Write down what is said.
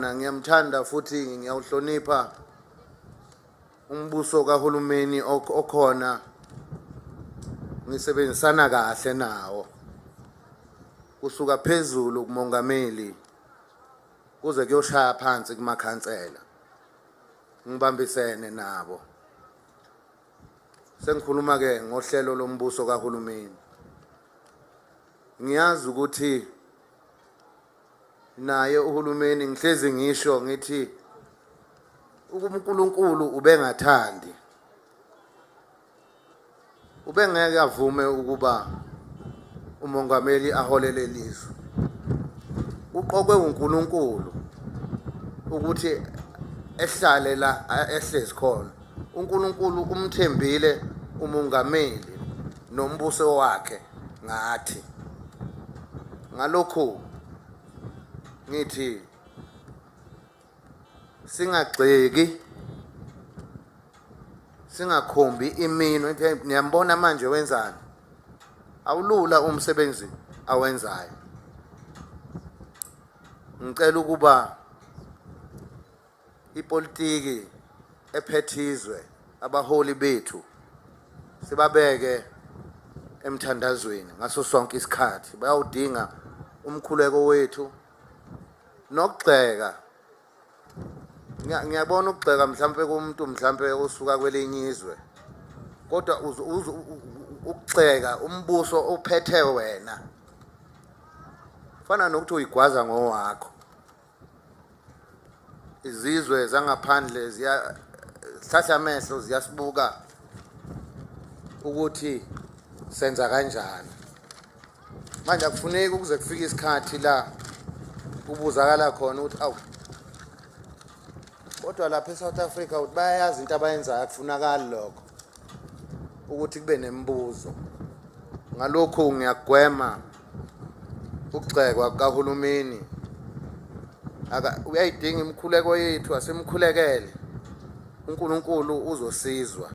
Ngiyamthanda futhi ngiyawuhlonipha umbuso kahulumeni okhona, ngisebenzisana kahle nawo kusuka phezulu kumongameli kuze kuyoshaya phansi kumakhansela, ngibambisene nabo. Sengikhuluma ke ngohlelo lombuso kahulumeni. Ngiyazi ukuthi naye uhulumeni ngihlezi ngisho ngithi uNkulunkulu ubengathandi, ubengeke avume ukuba umongameli aholele lizwe. Uqokwe uNkulunkulu ukuthi ehlale la ehlezi khona. uNkulunkulu umthembile umongameli nombuso wakhe ngathi. Ngalokho ngithi singagxeki, singakhombi iminwe. Niyambona manje wenzani? Awulula umsebenzi awenzayo. Ngicela ukuba ipolitiki ephethizwe abaholi bethu sibabeke emthandazweni ngaso sonke isikhathi. Bayawudinga umkhuleko wethu nokugxeka. Ngiyabona ukugxeka mhlambe kumuntu mhlambe osuka kwelinye izwe, kodwa ukugxeka umbuso ophethe wena fana nokuthi uyigwaza ngowakho. Izizwe zangaphandle ziyahlasha amehlo, ziyasibuka ukuthi senza kanjani. Manje akufuneki ukuze kufike isikhathi la ubuzakala khona ukuthi awu, kodwa lapha eSouth Africa uthi bayayazi into abayenzayo, akufunakali lokho ukuthi kube nemibuzo. Ngalokho ngiyagwema ukugxekwa kahulumeni. Uyayidinga imikhuleko yethu, asimkhulekele. uNkulunkulu uzosizwa.